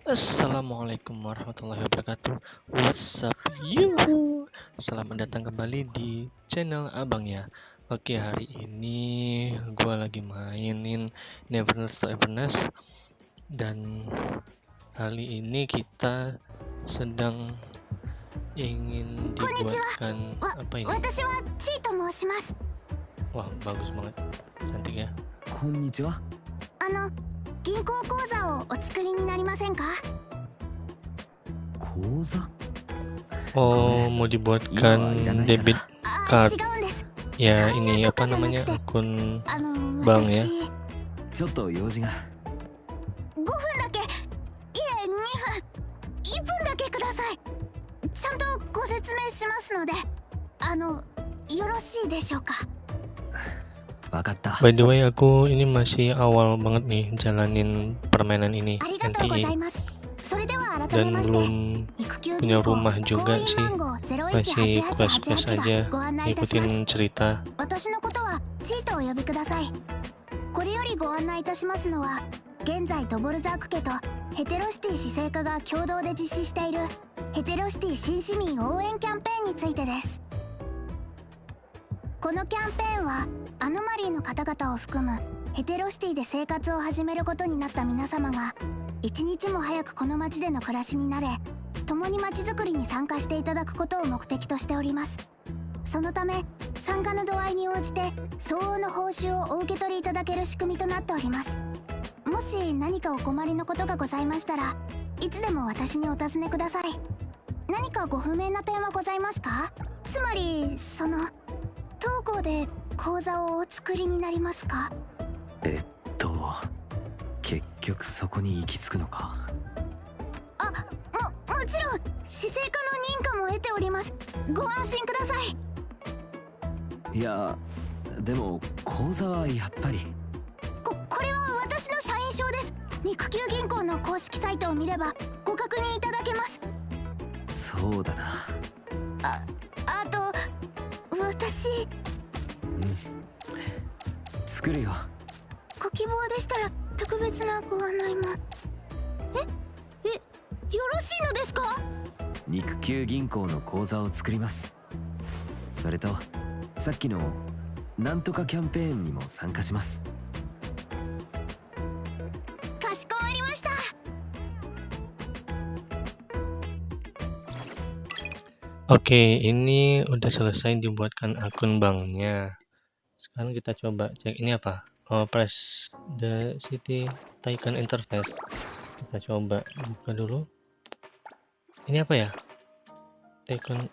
Assalamualaikum warahmatullahi wabarakatuh. What's up, you? Selamat datang kembali di channel Abang ya. Oke, hari ini gua lagi mainin Neverland to Everness, dan kali ini kita sedang ingin dibuatkan apa ini? Wah, bagus banget, cantik ya. こんにちは。銀行口座をお作りになりませんか？口座？ Oh, mau dibuatkan debit card. 違うんです。 Ya, ini apa namanya, akun bank ya. ちょっと用事が。5分だけ、いえ2分、1分だけください。ちゃんとご説明しますので、よろしいでしょうか。 わかった。 By the way, aku ini masih awal banget nih jalanin permainan ini, ありがとうございます。それでは改め dan まして、 belum 育休 punya 銀行 rumah 行 juga 員 sih, 番号 masih quest-quest 018888 aja がご案内いたします。 ngikutin cerita. 私のことはチートをお呼びください。これよりご案内いたしますのは、現在ドボルザーク家とヘテロシティ市政課が共同で実施しているヘテロシティ新市民応援キャンペーンについてです。このキャンペーンはアノマリーの方々を含むヘテロシティで生活を始めることになった皆様が一日も早くこの街での暮らしになれ、共に街づくりに参加していただくことを目的としております。そのため参加の度合いに応じて相応の報酬をお受け取りいただける仕組みとなっております。もし何かお困りのことがございましたらいつでも私にお尋ねください。何かご不明な点はございますか？つまり当行で口座をお作りになりますか？結局そこに行き着くのか。もちろん市政課の認可も得ております。ご安心ください。いや、でも口座はやっぱり。これは私の社員証です。肉球銀行の公式サイトを見ればご確認いただけます。そうだな。あと私、作るよ。ご希望でしたら特別なご案内も。よろしいのですか？肉球銀行の口座を作ります。それとさっきのなんとかキャンペーンにも参加します。かしこまりました。 Oke, ini udah selesai dibuatkan akun banknya. Sekarang kita coba cek ini apa. Press the city Taikan interface. Kita coba buka dulu. Ini apa ya? Taikan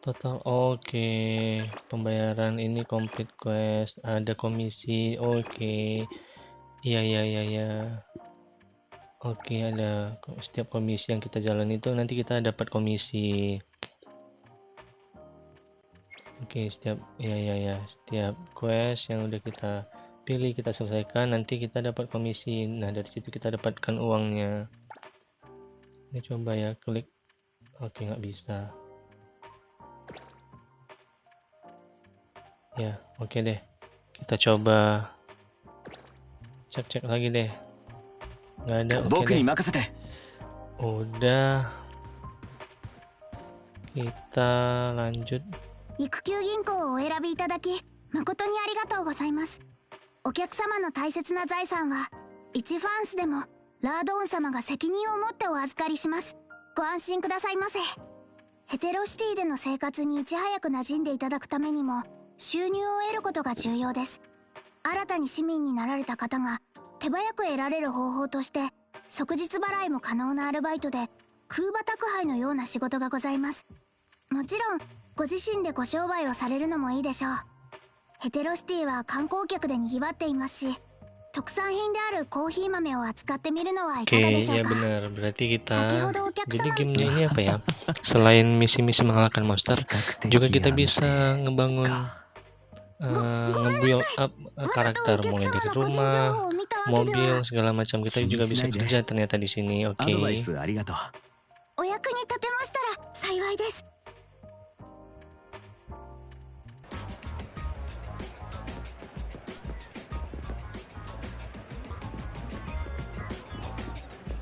total. Oke, pembayaran ini complete quest, ada komisi. Oke. Iya. Oke, ada setiap komisi yang kita jalan itu nanti kita dapat komisi. Oke, setiap quest yang udah kita pilih, kita selesaikan, nanti kita dapat komisi. Nah, dari situ kita dapatkan uangnya. Ini coba ya, klik. Oke, nggak bisa. Ya, oke deh. Kita coba cek lagi deh. Nggak ada. Oke deh. Udah. Kita lanjut. 育休銀行をお選びいただき誠にありがとうございます。お客様の大切な財産は一ファンスでもラードーン様が責任を持ってお預かりします。ご安心くださいませ。ヘテロシティでの生活にいち早く馴染んでいただくためにも収入を得ることが重要です。新たに市民になられた方が手早く得られる方法として即日払いも可能なアルバイトで空馬宅配のような仕事がございます。もちろんご自身でご商売をされるのもいいでしょう。ヘテロシティは観光客で賑わっていますし、特産品であるコーヒー豆を扱ってみるのはいかがでしょう ya か。 benar. Berarti kita, 先ほどお客 jadi 様 gamenya ini apa ya? Selain misi-misi mengalahkan monster, juga kita bisa ngebangun, nge-build up karakter mulai dari rumah, mobil, segala macam. Kita juga bisa kerja ternyata di sini. アドバイ Oke. スありがとう。お役に立てましたら幸いです。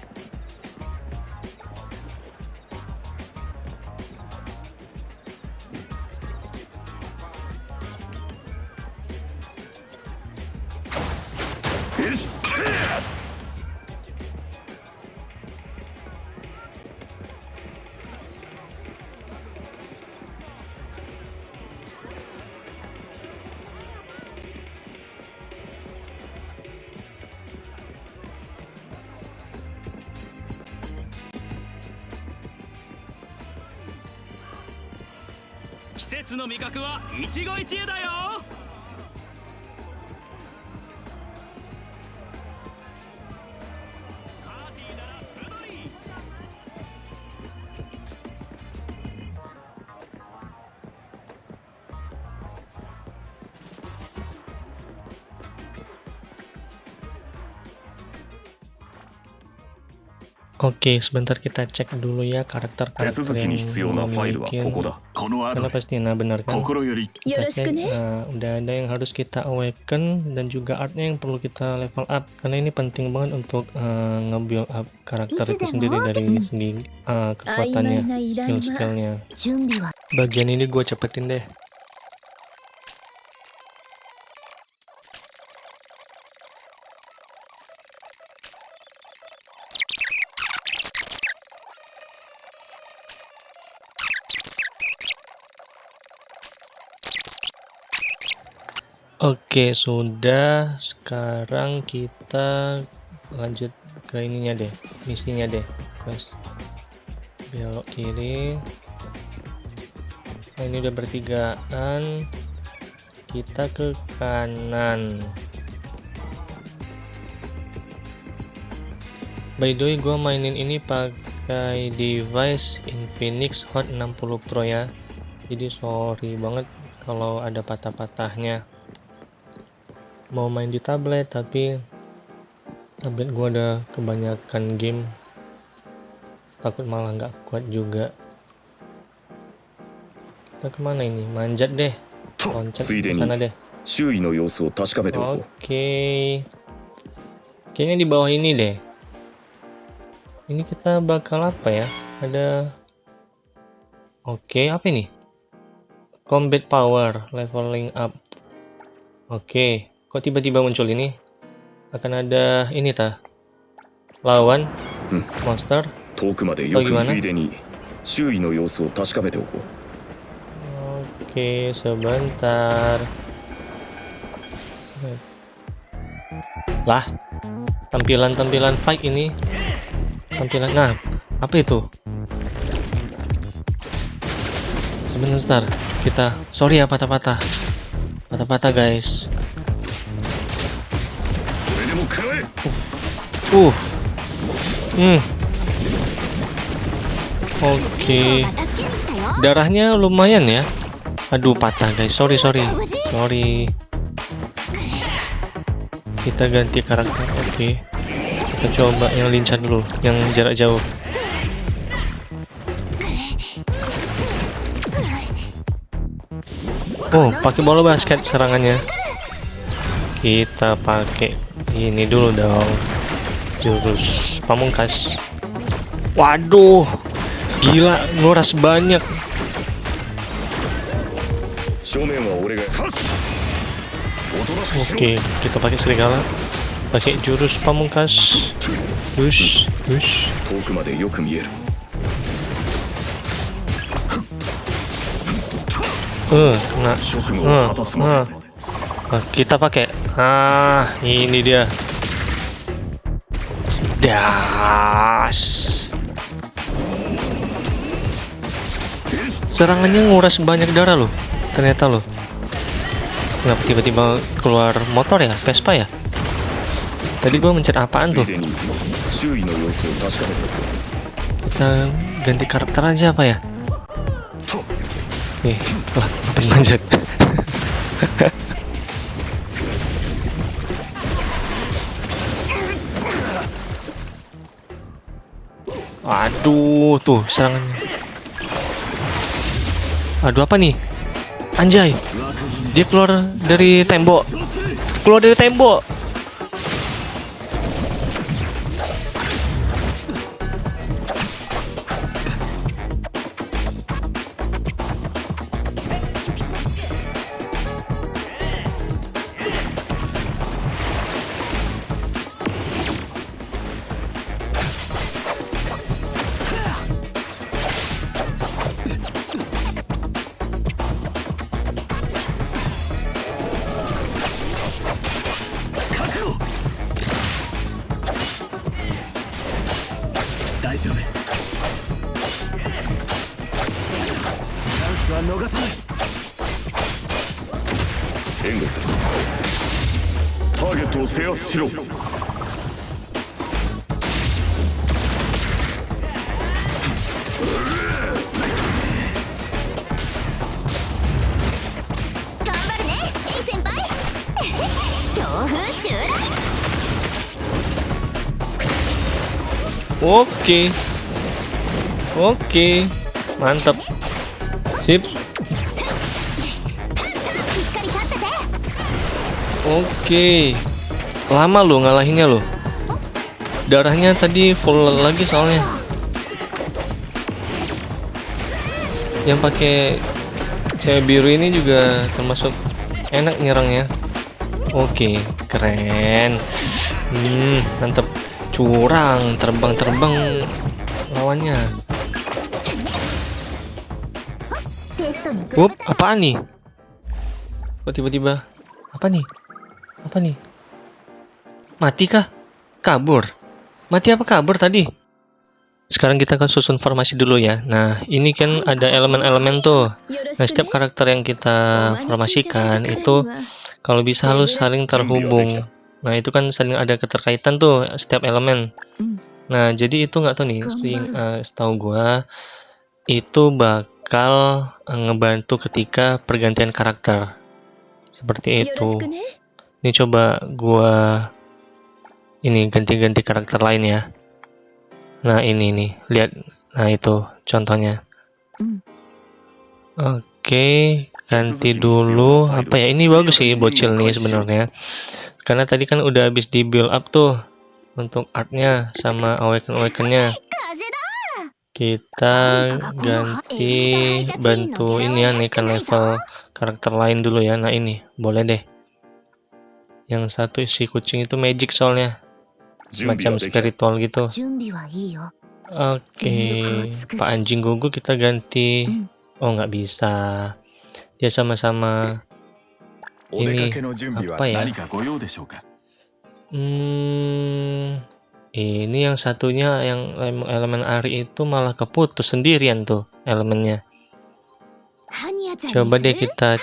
Oke, 季節の味覚は一期一会だよ。パーティーならプドリー。Oke, sebentar kita cek dulu ya 手 karakter-karakter 続き yang に必要なファイルは memiliki. ここだ。この後 Karena pasti nah benar kan? 心より Kita よろし cek, くね。 udah ada yang harus kita awaken dan juga artnya yang perlu kita level up karena ini penting banget untuk nge-build up karakter itu sendiri dari segi 曖昧 kekuatannya, な依頼は skill-skillnya. 準備は Bagian ini gue cepetin deh. Oke, sudah. Sekarang kita lanjut ke ininya deh, misinya deh. Terus belok kiri. Nah, ini udah bertigaan. Kita ke kanan. By the way, gue mainin ini pakai device Infinix Hot 60 Pro ya. Jadi sorry banget kalau ada patah-patahnya. Mau main di tablet tapi tablet gua ada kebanyakan game, takut malah nggak kuat juga. Kita kemana ini? Manjat deh, loncat つい ke でに sana deh. 周囲の様子を確かめておこう。 Oke, kayaknya di bawah ini deh. Ini kita bakal apa ya? Ada, oke, apa ini? Combat power leveling up. Oke, kok tiba-tiba muncul ini? Akan ada ini tah? Lawan monster. 遠くまでよく gimana? ついでに周囲の様子を確かめておこう。 Oke, sebentar. Lah, tampilan-tampilan fight ini. Tampilan, nah, apa itu? Sebentar, kita, sorry ya patah-patah. Patah-patah guys. これでも食らえ。 Oke, が助けに来たよ。 darahnya lumayan ya. Aduh, patah guys, sorry. Kita ganti karakter. Oke, kita coba yang lincah dulu, yang jarak jauh. Oh, pakai bola basket serangannya. Kita pakai ini dulu dong, jurus pamungkas. Waduh, gila, nguras banyak. 正面は俺がファス。おとなしくしろ。 Oke, kita pakai serigala, pakai jurus pamungkas. Wush. 遠くまでよく見える。 Kena. 職務を果たすまで。 Kita pakai. Ini dia. Das. Serangannya nguras banyak darah loh. Ternyata loh. Kenapa tiba-tiba keluar motor ya? Vespa ya? Tadi gua mencet apaan つい tuh? でに周囲の様子を確かめておこう。 Kita ganti karakter aja apa ya? Nih, lah, apa yang manjat? Aduh, tuh serangannya. Aduh, apa nih? Anjay, dia keluar dari tembok. Keluar dari tembok. 援護する。ターゲットを制圧しろ。 頑張るねいい先輩強風襲来 Oke. Oke. Mantap. Sip. しっかり立ってて Oke. Lama lo ngalahinnya lo. Darahnya tadi full lagi soalnya. Yang pakai cewek biru ini juga termasuk enak nyerangnya. Oke, keren. Mantap. Curang, terbang-terbang lawannya. テストに比べ Up, たら apaan nih? Kok tiba-tiba? Apa nih? Apa nih? Mati kah? Kabur? Mati apa kabur tadi? Sekarang kita akan susun formasi dulu ya. Nah, ini kan ada elemen-elemen tuh. よろし Nah, く setiap ね karakter yang kita formasikan itu kalau bisa harus saling terhubung. Nah, itu kan saling ada keterkaitan tuh setiap elemen. Nah, jadi itu nggak tahu nih, setahu gua itu bakal ngebantu ketika pergantian karakter. Seperti よろし itu. くね Ini coba gua ini ganti-ganti karakter lain ya. Nah, ini nih, lihat. Nah, itu contohnya. Oke, ganti dulu. Apa ya? Ini bagus sih bocil nih sebenarnya. Karena tadi kan udah habis di build up tuh untuk artnya sama awaken-awakennya. 風だ Kita ganti bantu ini ya, naikkan level karakter lain dulu ya. Nah, ini boleh deh. Yang satu si kucing itu magic soalnya. 準備 Macam はできた。 spiritual gitu. 準備はいいよ Oke, Pak Anjing Gugu kita ganti. Oh, nggak bisa. Dia sama-sama お出かけの準備は apa ya? 何かご用でしょうか。 Ini yang satunya yang elemen Ari itu malah keputus sendirian tuh elemennya. ハニヤちゃんに Coba す deh る kita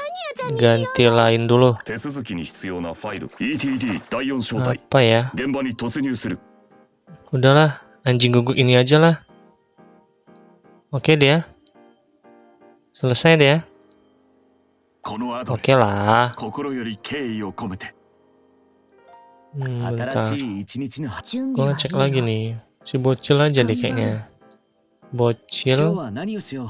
ganti lain dulu. 手続きに必要なファイル ETD 第4小隊 Apa ya? 現場に突入する。 Udahlah, anjing guguk ini aja lah. Oke deh ya. Selesai deh ya. この後 Oke lah. 心より敬意を込めて。 Bentar. 新しい一日の 準 Gua 備はい ngecek い lagi よ nih. Si bocil aja deh kayaknya. 今日 Bocil, は何をしよう。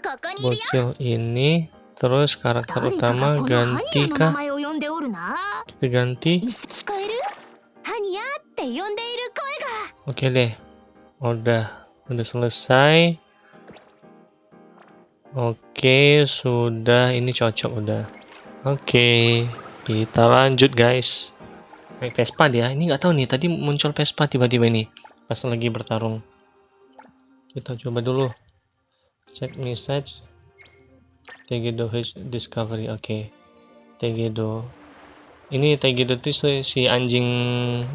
ここにいるよ bocil ini. Terus karakter 誰か utama がこのハニ ganti ヤの名 kah? 前を呼んでおるな Kita ganti. 椅子聞こえるハニヤって呼んでいる声が Oke deh. Udah selesai. Oke, sudah. Ini cocok udah. Oke, kita lanjut guys. Naik Vespa dia. Ini nggak tahu nih. Tadi muncul Vespa tiba-tiba ini pas lagi bertarung. Kita coba dulu. Check message. Tegedo H Discovery. Oke. Tegedo. Ini Tegedo itu si anjing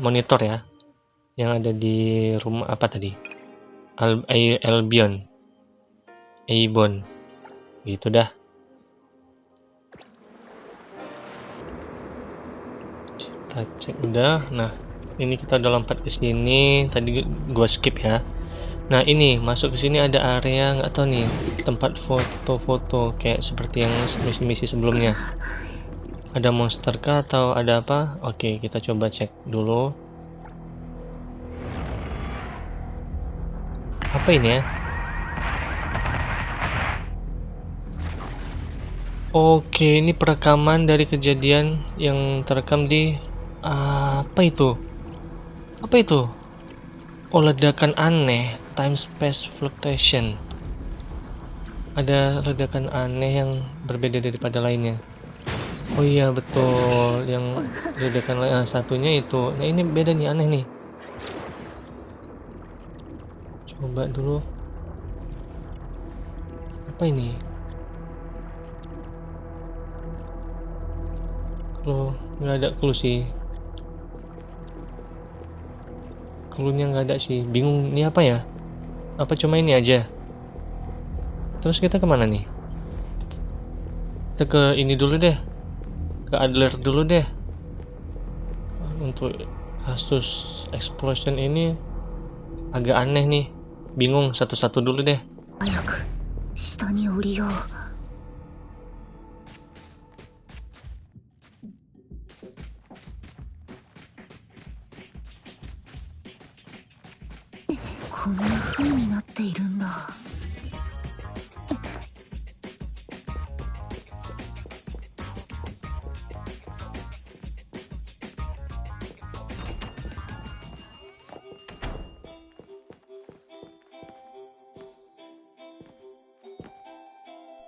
monitor ya. Yang ada di rumah apa tadi? Albion. Aibon. Gitu dah. Kita cek udah. Nah, ini kita udah lompat ke sini. Tadi gua skip ya. Nah, ini masuk ke sini ada area nggak tahu nih, tempat foto-foto kayak seperti yang misi-misi sebelumnya. Ada monster kah atau ada apa? Oke, kita coba cek dulu. Apa ini ya? Oke, ini perekaman dari kejadian yang terekam di apa itu? Apa itu? Oh, ledakan aneh, time space fluctuation. Ada ledakan aneh yang berbeda daripada lainnya. Oh iya betul, yang ledakan lain satunya itu. Nah, ini beda nih, aneh nih. Coba dulu. Apa ini? Clue, nggak ada clue sih. Clue-nya nggak ada sih. Bingung ini apa ya? Apa cuma ini aja? Terus kita kemana nih? Kita ke ini dulu deh. ke alert dulu deh. Untuk kasus explosion ini agak aneh nih. Bingung, satu-satu dulu deh. 早く下に降りよう。こんな風になっているんだ。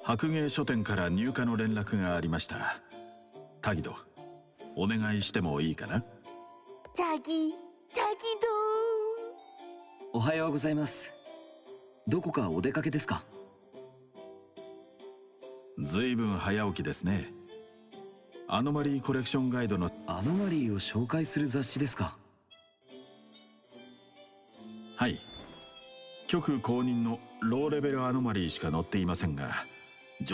白芸書店から入荷の連絡がありました。タギド、お願いしてもいいかな。タギおはようございます。どこかお出かけですか？ずいぶん早起きですね。アノマリーコレクションガイドのアノマリーを紹介する雑誌ですか？はい。局公認のローレベルアノマリーしか載っていませんが、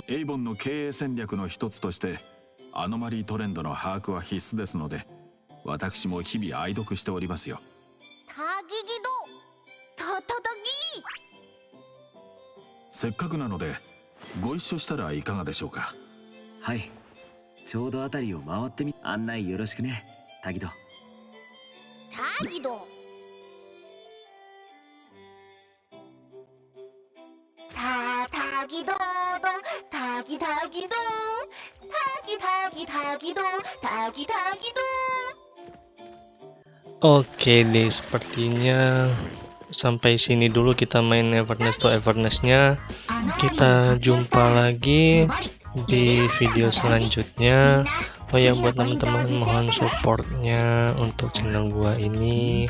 エイボンの経営戦略の一つとしてアノマリートレンドの把握は必須ですので、私も日々愛読しておりますよ。タギギドタタタギ。せっかくなのでご一緒したらいかがでしょうか。はい。ちょうどあたりを回ってみ、案内よろしくね、タギド。タギド。タギドドタギタギドタギタギタギドタギタギド。Oke deh, sepertinya sampai sini dulu kita main Everness to Everness-nya. Kita jumpa lagi di video selanjutnya. Oh ya, buat teman-teman mohon supportnya untuk channel gua ini.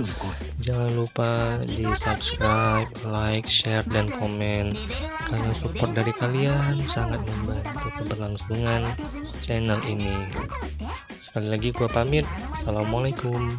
Jangan lupa di subscribe, like, share, dan komen. Karena support dari kalian sangat membantu keberlangsungan channel ini. Sekali lagi gua pamit. Assalamualaikum.